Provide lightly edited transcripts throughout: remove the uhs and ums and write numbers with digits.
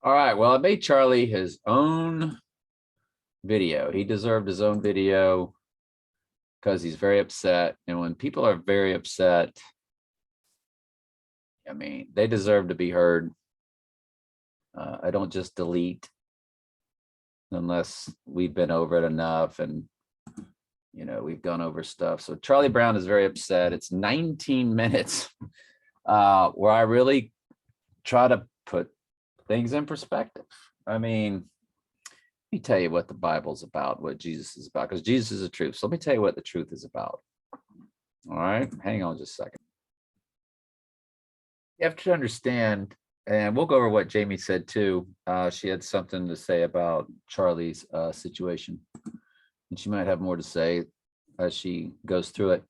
All right. Well, I made Charlie his own video. He deserved his own video because he's very upset. And when people are very upset, I mean, they deserve to be heard. I don't just delete unless we've been over it enough and, we've gone over stuff. So Charlie Brown is very upset. It's 19 minutes where I really try to put things in perspective. I mean, let me tell you what the Bible's about, what Jesus is about, because Jesus is the truth. So let me tell you what the truth is about. All right, hang on just a second. You have to understand, and we'll go over what Jamie said too. She had something to say about Charlie's situation, and she might have more to say as she goes through it.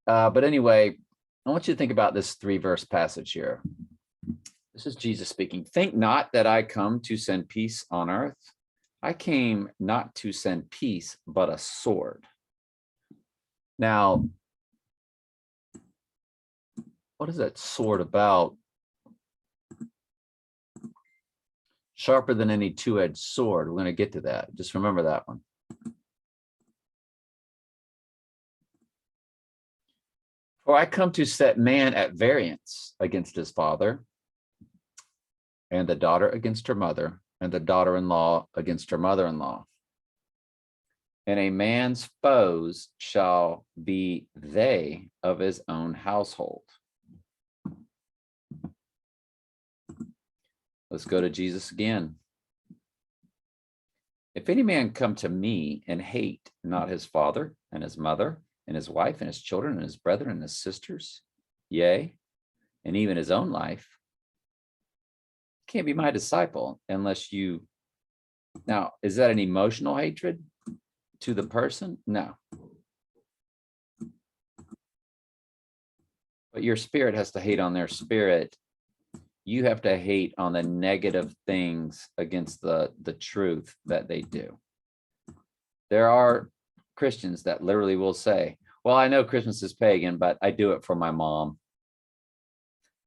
But anyway, I want you to think about this 3-verse passage here. This is Jesus speaking. Think not that I come to send peace on earth. I came not to send peace, but a sword. Now, what is that sword about? Sharper than any two-edged sword. We're going to get to that. Just remember that one. For I come to set man at variance against his father, and the daughter against her mother, and the daughter-in-law against her mother-in-law. And a man's foes shall be they of his own household. Let's go to Jesus again. If any man come to me and hate not his father and his mother and his wife and his children and his brethren and his sisters, yea, and even his own life, can't be my disciple unless you. Now, is that an emotional hatred to the person? No. But your spirit has to hate on their spirit. You have to hate on the negative things against the truth that they do. There are Christians that literally will say, well, I know Christmas is pagan, but I do it for my mom.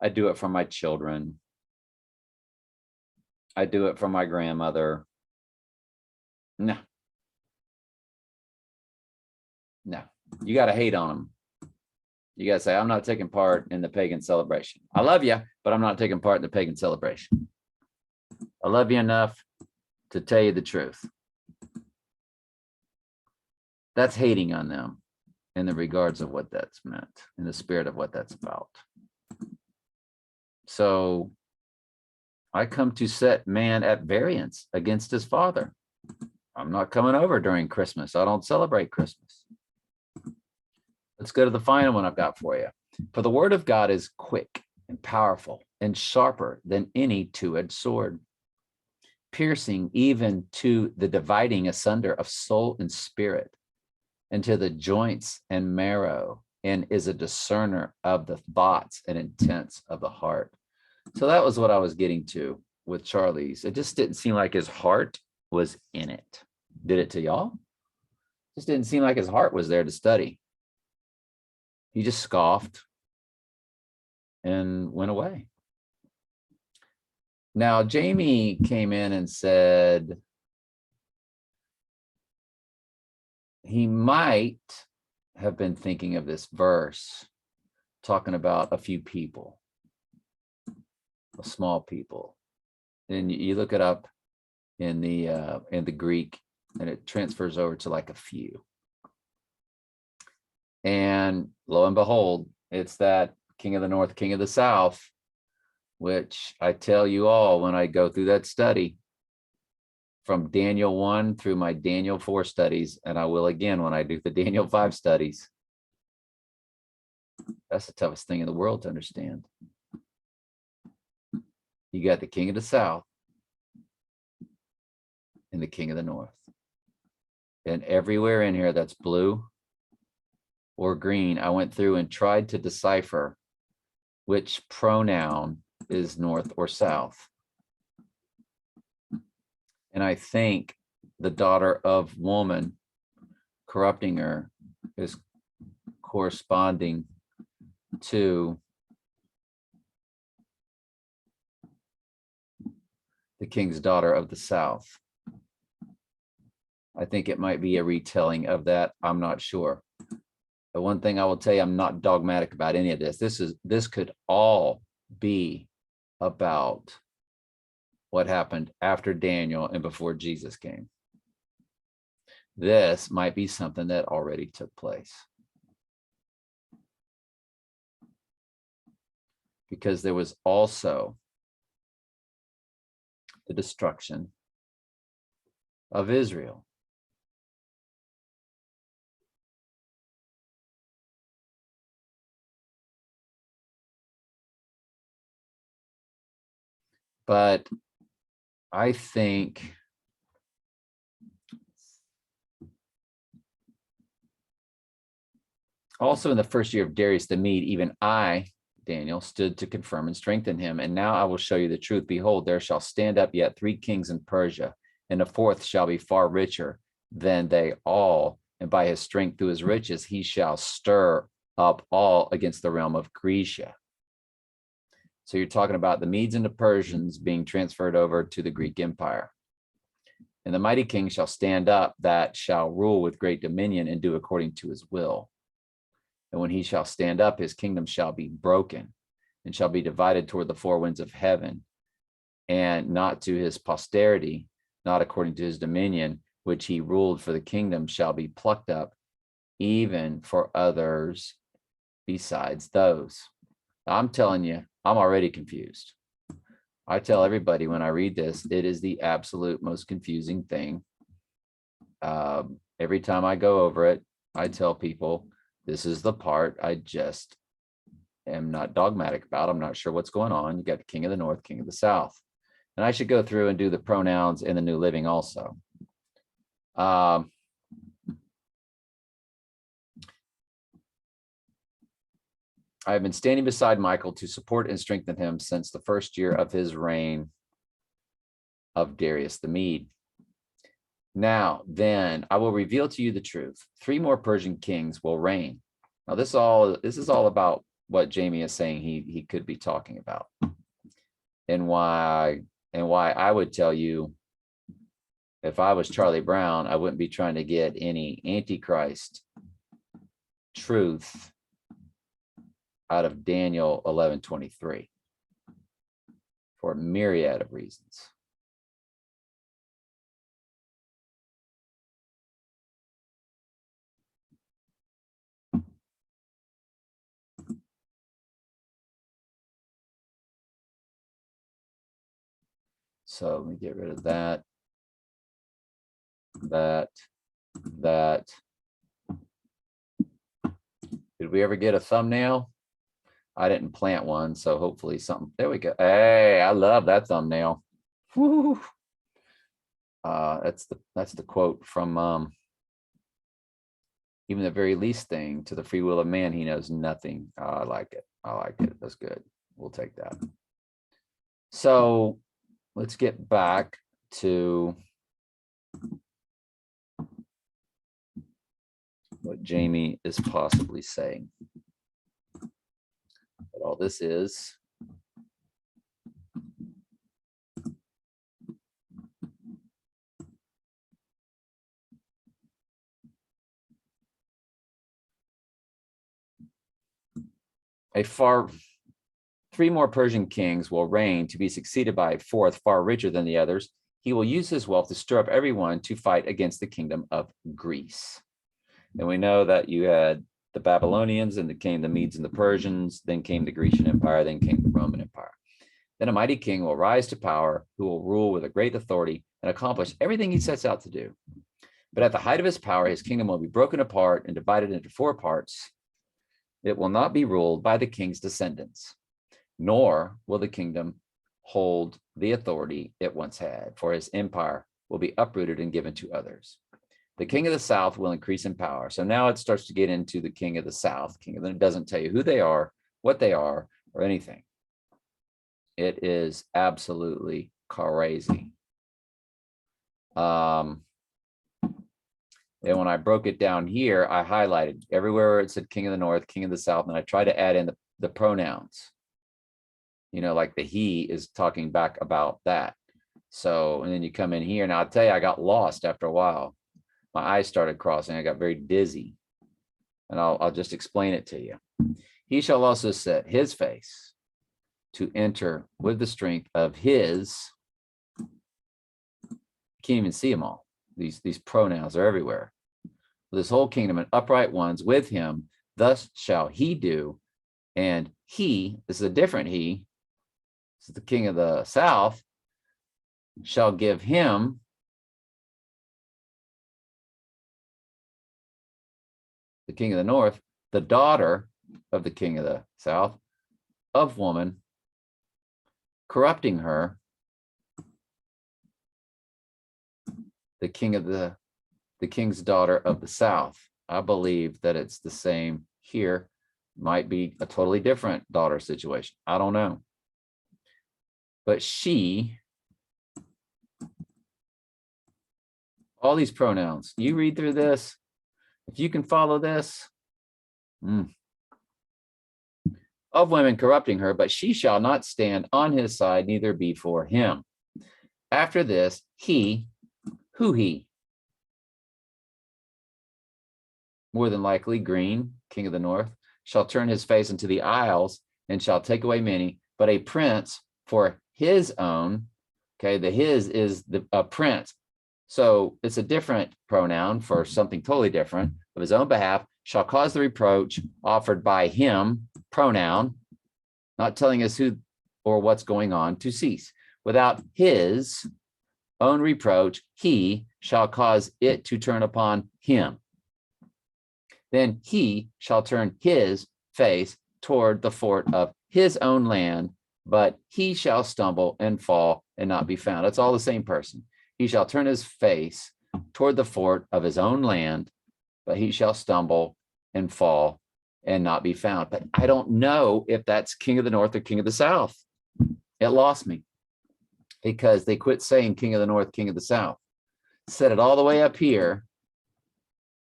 I do it for my children. I do it for my grandmother. No. No. You got to hate on them. You got to say, I'm not taking part in the pagan celebration. I love you, but I'm not taking part in the pagan celebration. I love you enough to tell you the truth. That's hating on them in the regards of what that's meant, in the spirit of what that's about. So I come to set man at variance against his father. I'm not coming over during Christmas. I don't celebrate Christmas. Let's go to the final one I've got for you. For the word of God is quick and powerful and sharper than any two-edged sword, piercing even to the dividing asunder of soul and spirit, and to the joints and marrow, and is a discerner of the thoughts and intents of the heart. So that was what I was getting to with Charlie's. It just didn't seem like his heart was in it. Did it to y'all? Just didn't seem like his heart was there to study. He just scoffed and went away. Now, Jamie came in and said he might have been thinking of this verse, talking about a few people, a small people. And you look it up in the Greek, and it transfers over to like a few. And lo and behold, it's that king of the north, king of the south, which I tell you all when I go through that study from Daniel 1 through my Daniel 4 studies, and I will again when I do the Daniel 5 studies. That's the toughest thing in the world to understand. You got the king of the south and the king of the north. And everywhere in here that's blue or green, I went through and tried to decipher which pronoun is north or south. And I think the daughter of woman corrupting her is corresponding to the king's daughter of the south. I think it might be a retelling of that. I'm not sure. But one thing I will tell you, I'm not dogmatic about any of this. This could all be about what happened after Daniel and before Jesus came. This might be something that already took place. Because there was also the destruction of Israel. But I think also in the first year of Darius the Mede, even I, Daniel, stood to confirm and strengthen him. And now I will show you the truth. Behold, there shall stand up yet 3 kings in Persia, and the 4th shall be far richer than they all. And by his strength through his riches, he shall stir up all against the realm of Grecia. So you're talking about the Medes and the Persians being transferred over to the Greek Empire. And the mighty king shall stand up that shall rule with great dominion and do according to his will. And when he shall stand up, his kingdom shall be broken and shall be divided toward the 4 winds of heaven, and not to his posterity, not according to his dominion, which he ruled, for the kingdom shall be plucked up, even for others besides those. I'm telling you, I'm already confused. I tell everybody when I read this, it is the absolute most confusing thing. Every time I go over it, I tell people, this is the part I just am not dogmatic about. I'm not sure what's going on. You got the king of the north, king of the south. And I should go through and do the pronouns in the New Living also. I have been standing beside Michael to support and strengthen him since the first year of his reign of Darius the Mede. Now, then, I will reveal to you the truth. 3 more Persian kings will reign. Now, this is all about what Jamie is saying he could be talking about, and why I would tell you, if I was Charlie Brown, I wouldn't be trying to get any Antichrist truth out of Daniel 11:23 for a myriad of reasons. So let me get rid of that. Did we ever get a thumbnail? I didn't plant one, so hopefully something. There we go. Hey, I love that thumbnail. Woo. That's the quote from even the very least thing, to the free will of man, he knows nothing. I like it. I like it. That's good. We'll take that. So let's get back to what Jamie is possibly saying. What all this is. Three more Persian kings will reign, to be succeeded by a 4th, far richer than the others. He will use his wealth to stir up everyone to fight against the kingdom of Greece. And we know that you had the Babylonians, and then came the Medes and the Persians, then came the Grecian Empire, then came the Roman Empire. Then a mighty king will rise to power, who will rule with a great authority and accomplish everything he sets out to do. But at the height of his power, his kingdom will be broken apart and divided into 4 parts. It will not be ruled by the king's descendants, nor will the kingdom hold the authority it once had, for his empire will be uprooted and given to others. The king of the south will increase in power. So now it starts to get into the king of the south. It doesn't tell you who they are, what they are, or anything. It is absolutely crazy. And when I broke it down here, I highlighted everywhere where it said king of the north, king of the south, and I tried to add in the pronouns. You know, like the he is talking back about that. So, and then you come in here, and I'll tell you, I got lost after a while. My eyes started crossing. I got very dizzy. And I'll just explain it to you. He shall also set his face to enter with the strength of his. You can't even see them all. These pronouns are everywhere. This whole kingdom and upright ones with him, thus shall he do. And he, this is a different he, this is the king of the south, shall give him the king of the north, the daughter of the king of the south, of woman, corrupting her, the king's daughter of the south. I believe that it's the same here. Might be a totally different daughter situation. I don't know. But she, all these pronouns, you read through this, if you can follow this, of women corrupting her, but she shall not stand on his side, neither be for him. After this, he, who he? More than likely, Green, king of the north, shall turn his face into the isles and shall take away many, but a prince for his own. Okay, the his is a prince. So it's a different pronoun for something totally different. Of his own behalf shall cause the reproach offered by him, pronoun, not telling us who or what's going on, to cease. Without his own reproach, he shall cause it to turn upon him. Then he shall turn his face toward the fort of his own land, but he shall stumble and fall and not be found. It's all the same person. He shall turn his face toward the fort of his own land, but he shall stumble and fall and not be found. But I don't know if that's king of the north or king of the south. It lost me because they quit saying king of the north, king of the south. Set it all the way up here,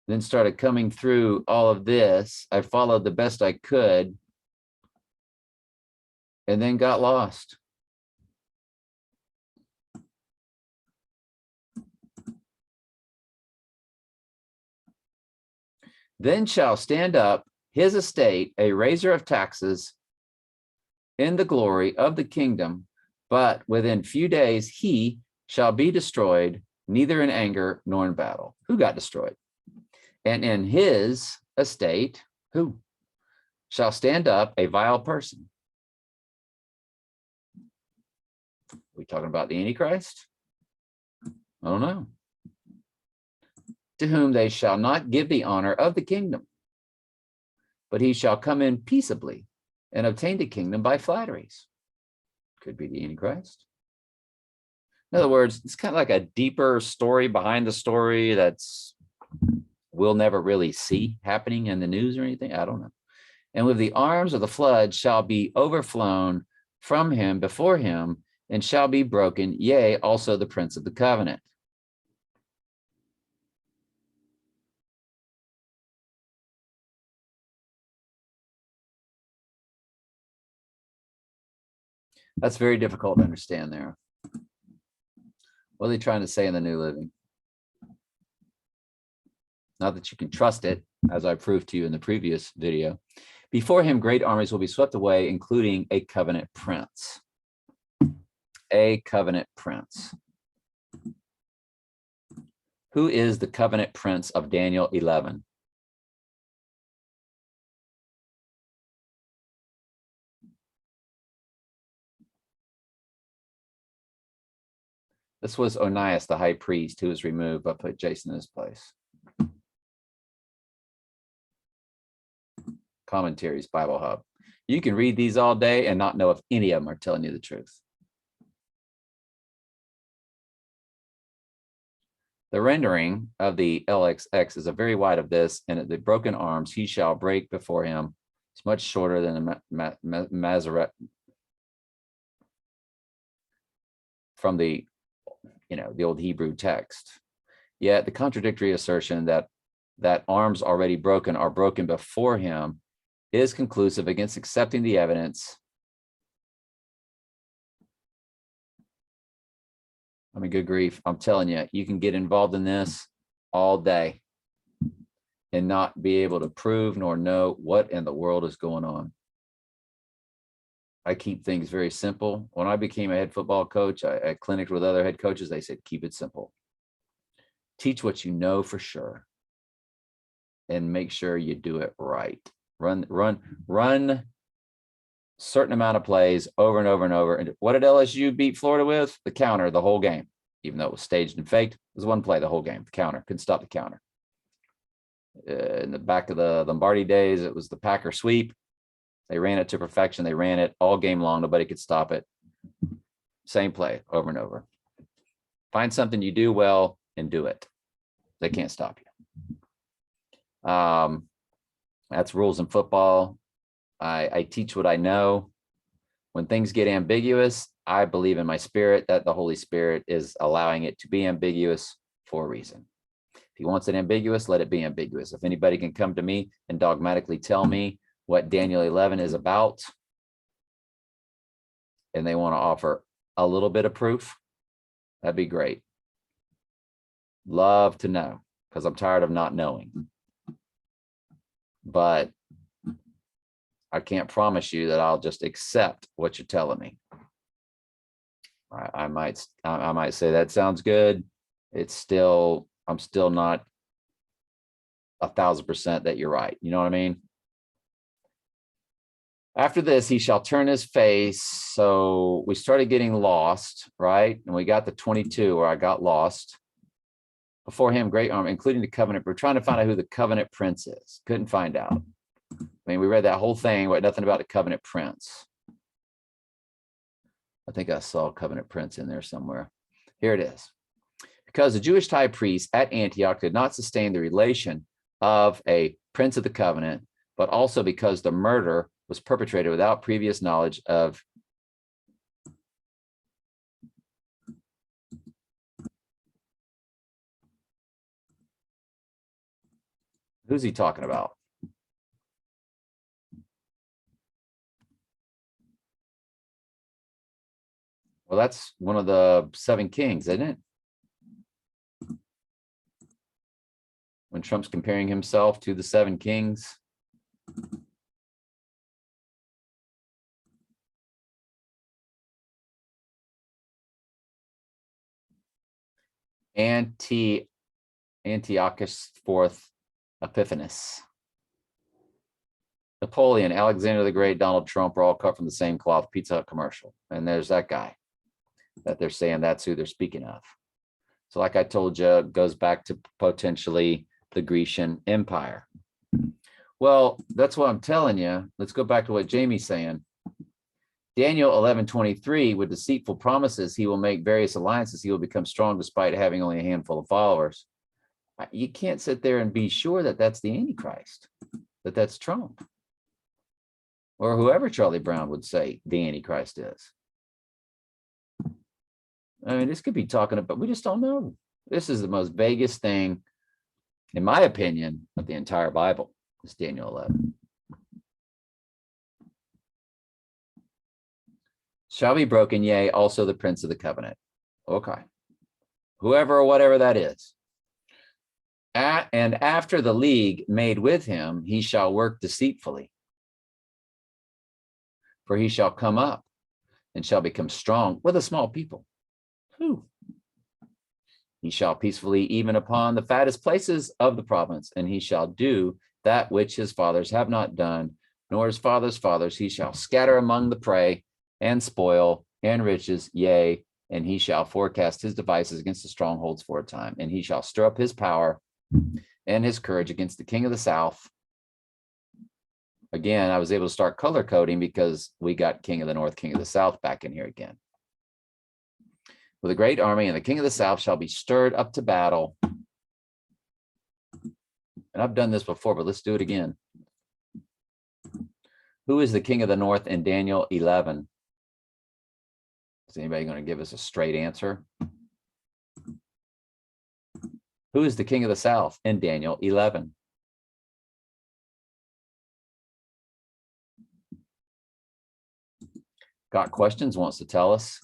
then started coming through all of this. I followed the best I could and then got lost. Then shall stand up his estate, a raiser of taxes in the glory of the kingdom, but within few days he shall be destroyed, neither in anger nor in battle. Who got destroyed? And in his estate, who shall stand up a vile person? Are we talking about the Antichrist? I don't know. To whom they shall not give the honor of the kingdom, but he shall come in peaceably and obtain the kingdom by flatteries. Could be the Antichrist. In other words, it's kind of like a deeper story behind the story that's we'll never really see happening in the news or anything. I don't know. And with the arms of the flood shall be overflown from him before him, and shall be broken, yea, also the prince of the covenant. That's very difficult to understand there. What are they trying to say in the New Living? Not that you can trust it, as I proved to you in the previous video. Before him, great armies will be swept away, including a covenant prince. A covenant prince. Who is the covenant prince of Daniel 11? This was Onias, the high priest, who was removed, but put Jason in his place. Commentaries, Bible Hub. You can read these all day and not know if any of them are telling you the truth. The rendering of the LXX is a very wide of this, and the broken arms he shall break before him. It's much shorter than the Masoret from the old Hebrew text. Yet the contradictory assertion that arms already broken are broken before him is conclusive against accepting the evidence I mean, good grief. I'm telling you, you can get involved in this all day and not be able to prove nor know what in the world is going on. I keep things very simple. When I became a head football coach, I clinicked with other head coaches. They said, keep it simple. Teach what you know for sure and make sure you do it right. Run certain amount of plays over and over and over. And what did LSU beat Florida with? The counter the whole game, even though it was staged and faked. It was one play the whole game. The counter couldn't stop the counter. In the back of the Lombardi days, it was the Packer sweep. They ran it to perfection. They ran it all game long. Nobody could stop it. Same play over and over. Find something you do well and do it. They can't stop you. That's rules in football. I teach what I know. When things get ambiguous, I believe in my spirit that the Holy Spirit is allowing it to be ambiguous for a reason. If he wants it ambiguous, let it be ambiguous. If anybody can come to me and dogmatically tell me what Daniel 11 is about, and they want to offer a little bit of proof, that'd be great. Love to know, because I'm tired of not knowing. But I can't promise you that I'll just accept what you're telling me. I might say that sounds good. I'm still not 1,000% that you're right. You know what I mean? After this, he shall turn his face. So we started getting lost, right? And we got to 22 where I got lost. Before him, great army, including the covenant. We're trying to find out who the covenant prince is. Couldn't find out. I mean, we read that whole thing, but nothing about the covenant prince. I think I saw covenant prince in there somewhere. Here it is. Because the Jewish high priest at Antioch did not sustain the relation of a prince of the covenant, but also because the murder was perpetrated without previous knowledge of who's he talking about? Well, that's one of the 7 kings, isn't it? When Trump's comparing himself to the 7 kings. Antiochus IV Epiphanes. Napoleon, Alexander the Great, Donald Trump are all cut from the same cloth. Pizza Hut commercial. And there's that guy that they're saying that's who they're speaking of. So like I told you, it goes back to potentially the Grecian Empire. Well, that's what I'm telling you. Let's go back to what Jamie's saying. Daniel 11:23, with deceitful promises, he will make various alliances. He will become strong despite having only a handful of followers. You can't sit there and be sure that that's the Antichrist, that that's Trump, or whoever Charlie Brown would say the Antichrist is. I mean, this could be talking about, we just don't know. This is the most vaguest thing, in my opinion, of the entire Bible, is Daniel 11. Shall be broken, yea, also the prince of the covenant. Okay. Whoever or whatever that is. And after the league made with him, he shall work deceitfully. For he shall come up and shall become strong with a small people. Who? He shall peacefully even upon the fattest places of the province, and he shall do that which his fathers have not done, nor his fathers' fathers. He shall scatter among the prey and spoil and riches, yea, and he shall forecast his devices against the strongholds for a time, and he shall stir up his power and his courage against the king of the south. Again, I was able to start color coding because we got king of the north, king of the south back in here again. With a great army, and the king of the south shall be stirred up to battle. And I've done this before, but let's do it again. Who is the king of the north in Daniel 11? Is anybody going to give us a straight answer? Who is the king of the south in Daniel 11? Got questions, wants to tell us.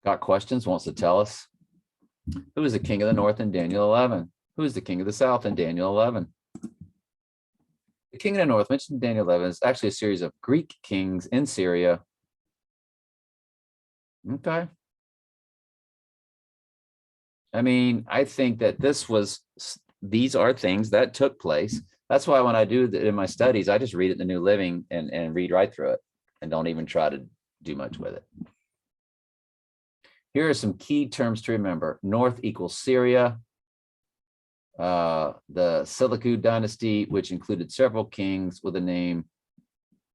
Got questions, wants to tell us. Who is the king of the north in Daniel 11? Who is the king of the south in Daniel 11? The king of the north mentioned in Daniel 11 is actually a series of Greek kings in Syria. Okay. I mean, I think that these are things that took place. That's why when I do it in my studies, I just read it in the New Living and read right through it and don't even try to do much with it. Here are some key terms to remember. North equals Syria. The Seleucid dynasty, which included several kings with the name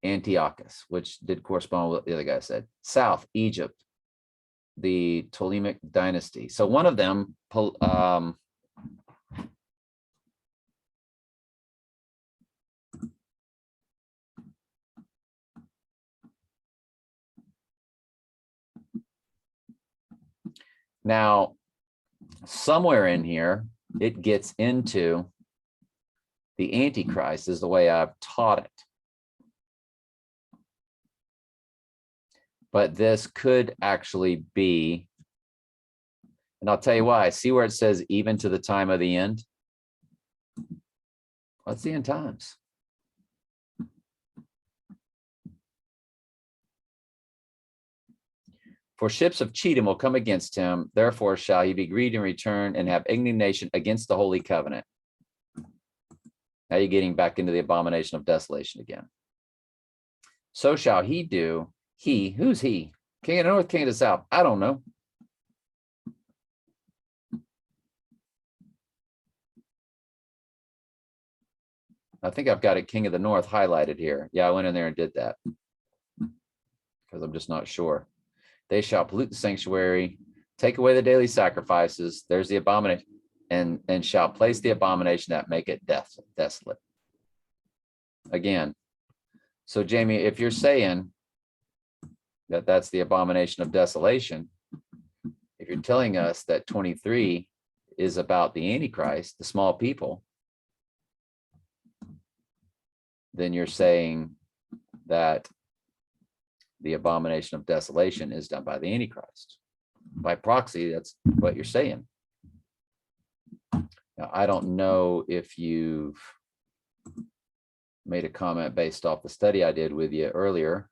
Antiochus, which did correspond with what the other guy said. South, Egypt, the Ptolemaic dynasty. So one of them, now, somewhere in here, it gets into the Antichrist is the way I've taught it. But this could actually be, and I'll tell you why. See where it says even to the time of the end? What's the end times? For ships of Cheatham will come against him, therefore shall he be grieved in return and have indignation against the holy covenant. Now you're getting back into the abomination of desolation again. So shall he do. He, who's he? King of the north, king of the south? I don't know. I think I've got a king of the north highlighted here. Yeah, I went in there and did that because I'm just not sure. They shall pollute the sanctuary, take away the daily sacrifices. There's the abomination, and shall place the abomination that make it desolate. Again, so Jamie, if you're saying that that's the abomination of desolation, if you're telling us that 23 is about the Antichrist, the small people, then you're saying that the abomination of desolation is done by the Antichrist. By proxy, that's what you're saying. Now, I don't know if you've made a comment based off the study I did with you earlier.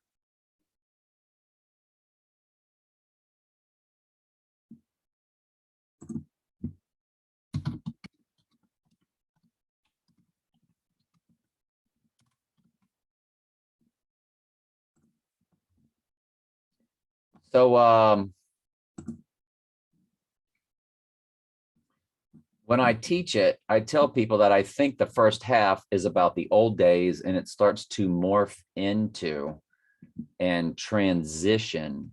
So when I teach it, I tell people that I think the first half is about the old days and it starts to morph into and transition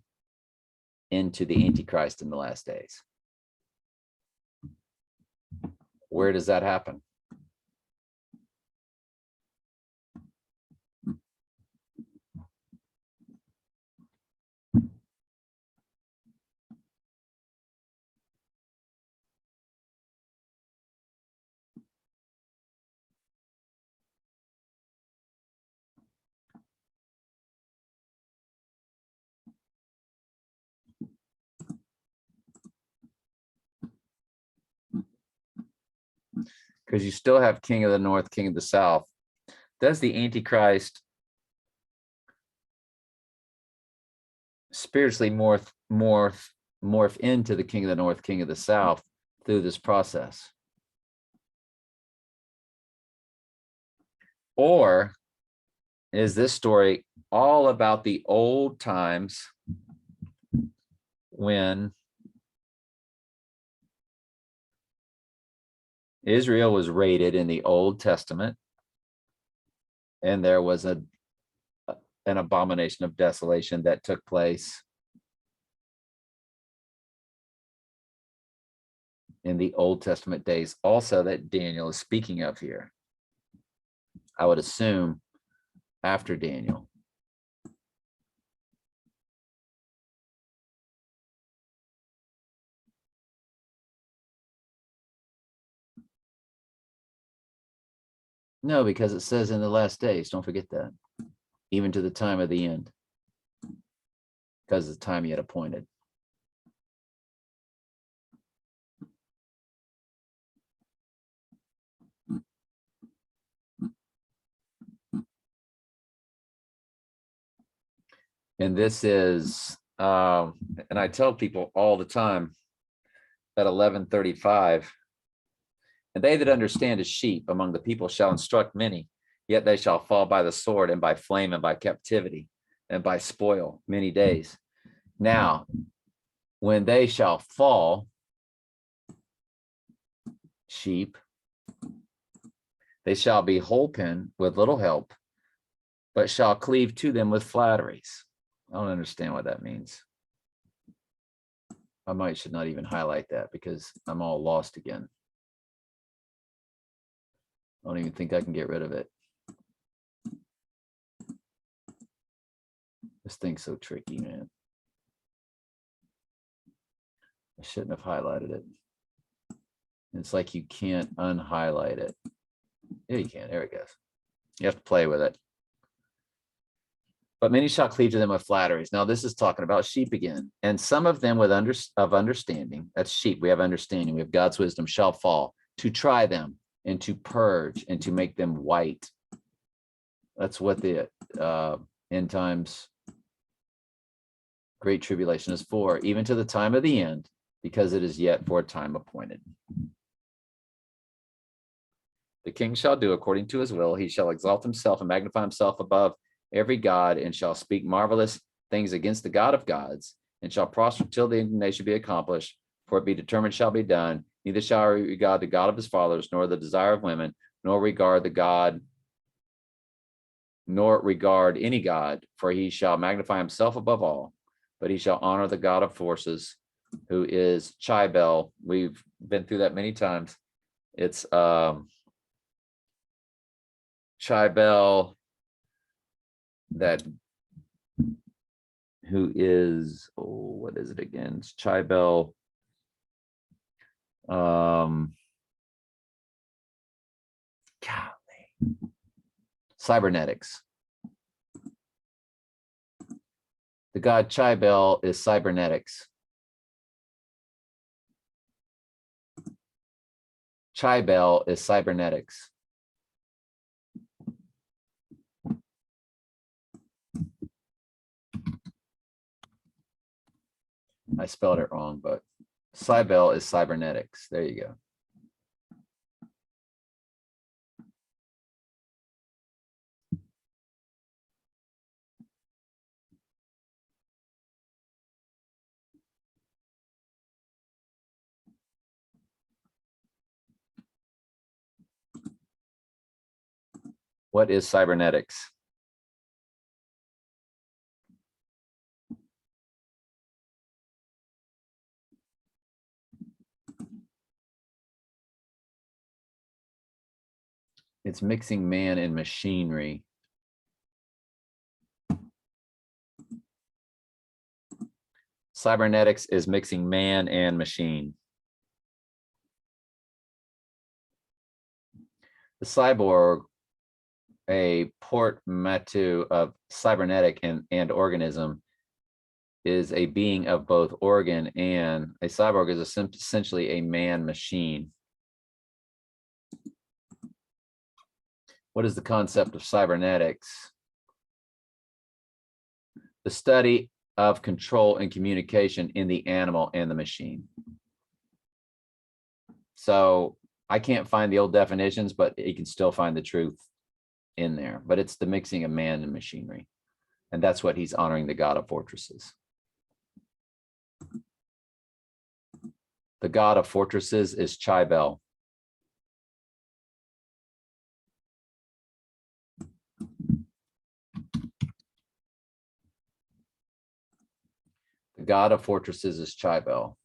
into the Antichrist in the last days. Where does that happen? Because you still have king of the north, king of the south. Does the Antichrist spiritually morph into the king of the north, king of the south through this process? Or is this story all about the old times when Israel was raided in the Old Testament and there was an abomination of desolation that took place in the Old Testament days also that Daniel is speaking of here? I would assume after Daniel. No, because it says in the last days, don't forget that, even to the time of the end, because of the time he had appointed. And this is, and I tell people all the time at 11:35, and they that understand as sheep among the people shall instruct many, yet they shall fall by the sword and by flame and by captivity and by spoil many days. Now, when they shall fall, sheep, they shall be holpen with little help, but shall cleave to them with flatteries. I don't understand what that means. I should not even highlight that because I'm all lost again. I don't even think I can get rid of it. This thing's so tricky, man. I shouldn't have highlighted it. It's like you can't unhighlight it. Yeah, you can. There it goes. You have to play with it. But many shall cleave to them with flatteries. Now, this is talking about sheep again. And some of them of understanding, that's sheep, we have understanding, we have God's wisdom, shall fall to try them and to purge and to make them white. That's what the end times great tribulation is for, even to the time of the end, because it is yet for a time appointed. The king shall do according to his will. He shall exalt himself and magnify himself above every god, and shall speak marvelous things against the God of gods, and shall prosper till the indignation be accomplished, for it be determined shall be done. Neither shall he regard the God of his fathers, nor the desire of women, nor regard any God, for he shall magnify himself above all, but he shall honor the God of forces, who is Chibel. We've been through that many times. It's Chibel, that who is, what is it again? It's Chibel. Golly. Cybernetics. The god Chibel is cybernetics. Chibel is cybernetics. I spelled it wrong, but Cybel is cybernetics. There you go. What is cybernetics? It's mixing man and machinery. Cybernetics is mixing man and machine. The cyborg, a portmanteau of cybernetic and organism, is a being of both organ, and a cyborg is essentially a man machine. What is the concept of cybernetics? The study of control and communication in the animal and the machine. So I can't find the old definitions, but you can still find the truth in there. But it's the mixing of man and machinery. And that's what he's honoring the God of fortresses. The God of fortresses is Chibel. The God of fortresses is Chibel.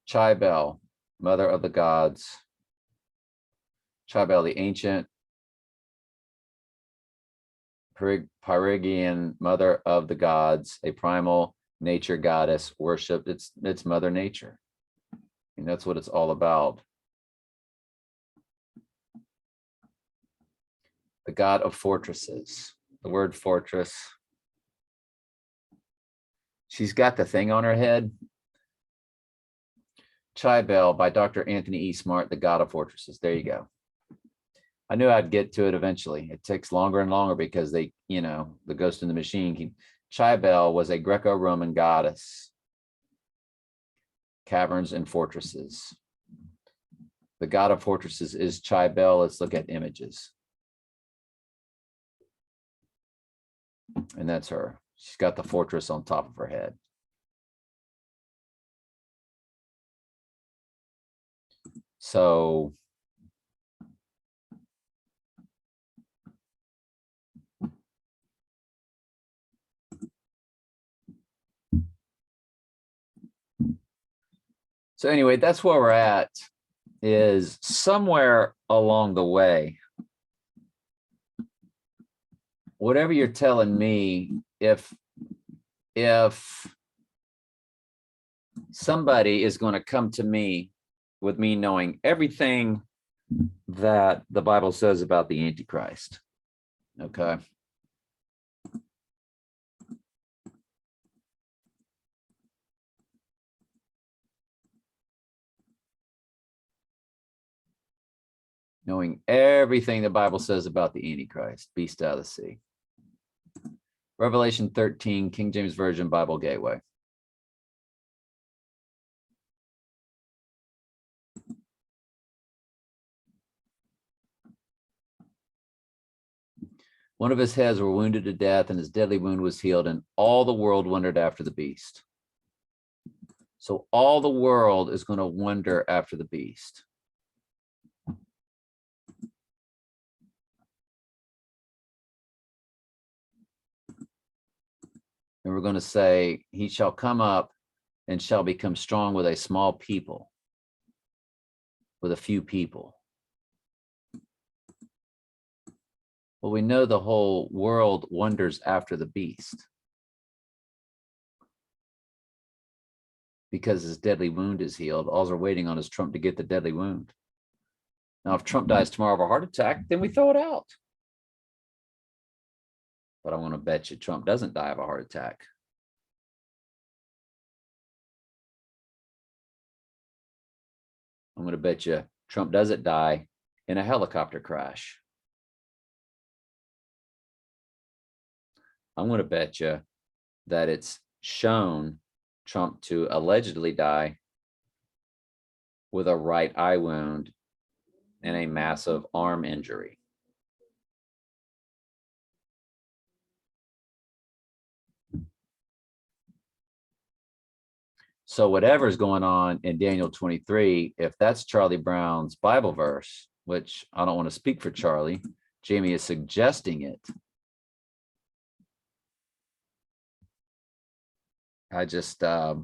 Chibel, mother of the gods. Chibel, the ancient Pyrigian mother of the gods, a primal nature goddess worshipped. It's Mother Nature. And that's what it's all about. The God of fortresses. The word fortress. She's got the thing on her head. Chibel by Dr. Anthony E. Smart, The God of Fortresses. There you go. I knew I'd get to it eventually. It takes longer and longer because they, the ghost in the machine Cybele was a Greco-Roman goddess. Caverns and fortresses. The god of fortresses is Cybele. Let's look at images. And that's her. She's got the fortress on top of her head. So anyway, that's where we're at, is somewhere along the way, whatever you're telling me, if somebody is going to come to me with me knowing everything that the Bible says about the Antichrist, okay? Knowing everything the Bible says about the Antichrist, beast out of the sea. Revelation 13, King James Version, Bible Gateway. One of his heads were wounded to death, and his deadly wound was healed, and all the world wondered after the beast. So all the world is going to wonder after the beast. And we're going to say, he shall come up and shall become strong with a small people, with a few people. Well, we know the whole world wonders after the beast because his deadly wound is healed. All they're waiting on is Trump to get the deadly wound. Now, if Trump dies tomorrow of a heart attack, then we throw it out. But I'm going to bet you Trump doesn't die of a heart attack. I'm going to bet you Trump doesn't die in a helicopter crash. I'm going to bet you that it's shown Trump to allegedly die with a right eye wound and a massive arm injury. So whatever's going on in Daniel 23, if that's Charlie Brown's Bible verse, which I don't want to speak for Charlie, Jamie is suggesting it. I just, I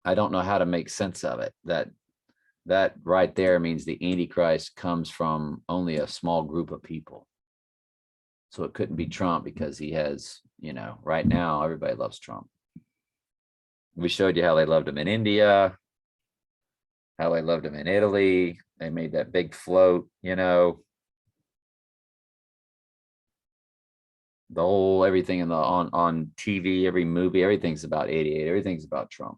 don't know how to make sense of it. That right there means the Antichrist comes from only a small group of people. So it couldn't be Trump because he has, you know, right now, everybody loves Trump. We showed you how they loved him in India, how they loved him in Italy. They made that big float, you know. The whole everything in the on TV, every movie, everything's about 88. Everything's about Trump.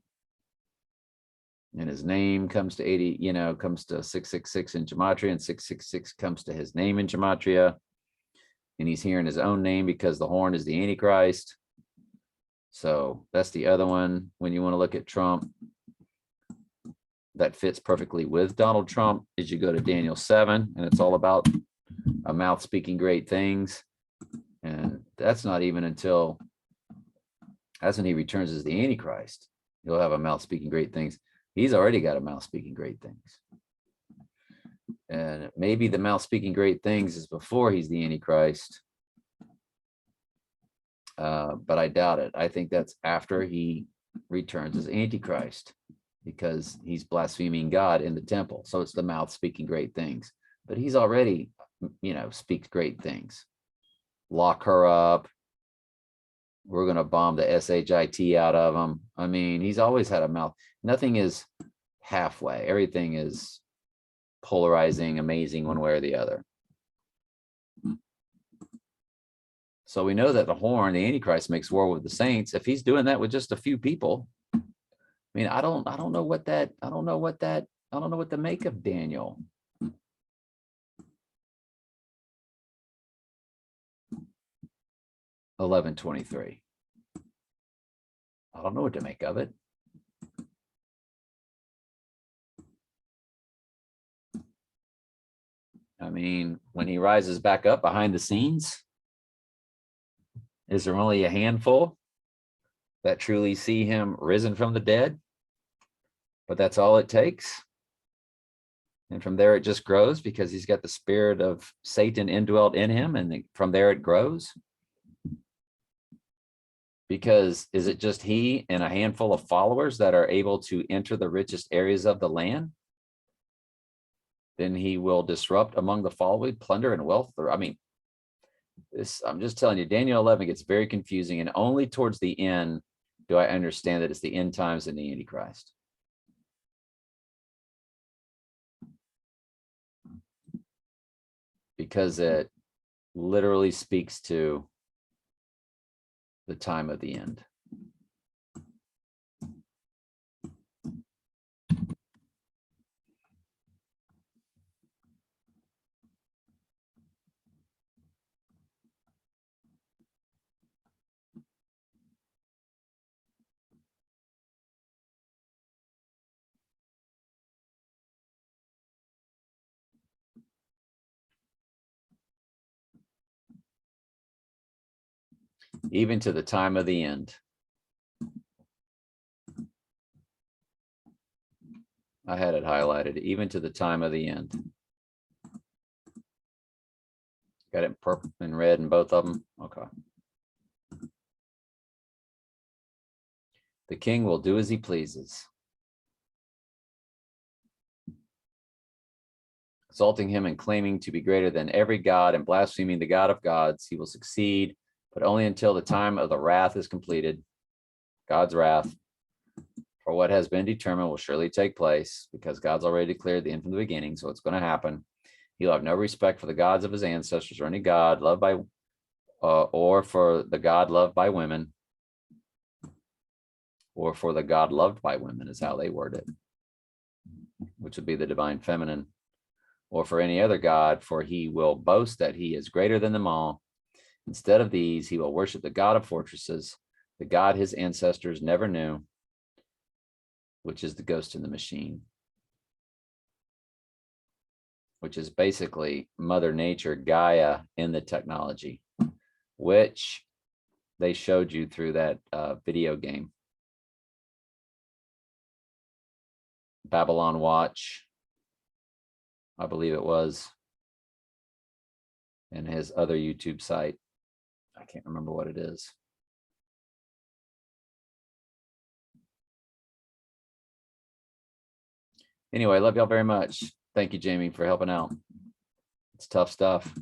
And his name comes to 80, you know, comes to 666 in gematria, and 666 comes to his name in gematria. And he's hearing his own name because the horn is the Antichrist. So that's the other one. When you want to look at Trump, that fits perfectly with Donald Trump, is you go to Daniel 7, and it's all about a mouth speaking great things. And that's not even until, that's when he returns as the Antichrist. He'll have a mouth speaking great things. He's already got a mouth speaking great things. And maybe the mouth speaking great things is before he's the Antichrist. But I doubt it. I think that's after he returns as Antichrist, because he's blaspheming God in the temple. So it's the mouth speaking great things. But he's already, you know, speaks great things. Lock her up. We're going to bomb the SHIT out of him. I mean, he's always had a mouth. Nothing is halfway. Everything is polarizing, amazing one way or the other. So we know that the horn, the Antichrist, makes war with the saints. If he's doing that with just a few people, I mean, I don't know what to make of Daniel. 11:23. I don't know what to make of it. I mean, when he rises back up behind the scenes, is there only a handful that truly see him risen from the dead? But that's all it takes. And from there, it just grows because he's got the spirit of Satan indwelt in him. And from there, it grows. Because is it just he and a handful of followers that are able to enter the richest areas of the land? Then he will disrupt among the following, plunder and wealth. I mean, I'm just telling you, Daniel 11 gets very confusing. And only towards the end do I understand that it's the end times and the Antichrist. Because it literally speaks to the time of the end. Even to the time of the end. I had it highlighted, even to the time of the end. Got it in purple and red in both of them. Okay. The king will do as he pleases. Exalting him and claiming to be greater than every god and blaspheming the God of gods, he will succeed, but only until the time of the wrath is completed. God's wrath, for what has been determined, will surely take place because God's already declared the end from the beginning, so it's going to happen. He'll have no respect for the gods of his ancestors or any god loved by, or for the god loved by women, or for the god loved by women is how they word it, which would be the divine feminine, or for any other god, for he will boast that he is greater than them all. Instead of these, he will worship the God of fortresses, the God his ancestors never knew, which is the ghost in the machine, which is basically Mother Nature, Gaia in the technology, which they showed you through that video game. Babylon Watch, I believe it was, and his other YouTube site. I can't remember what it is. Anyway, love y'all very much. Thank you, Jamie, for helping out. It's tough stuff.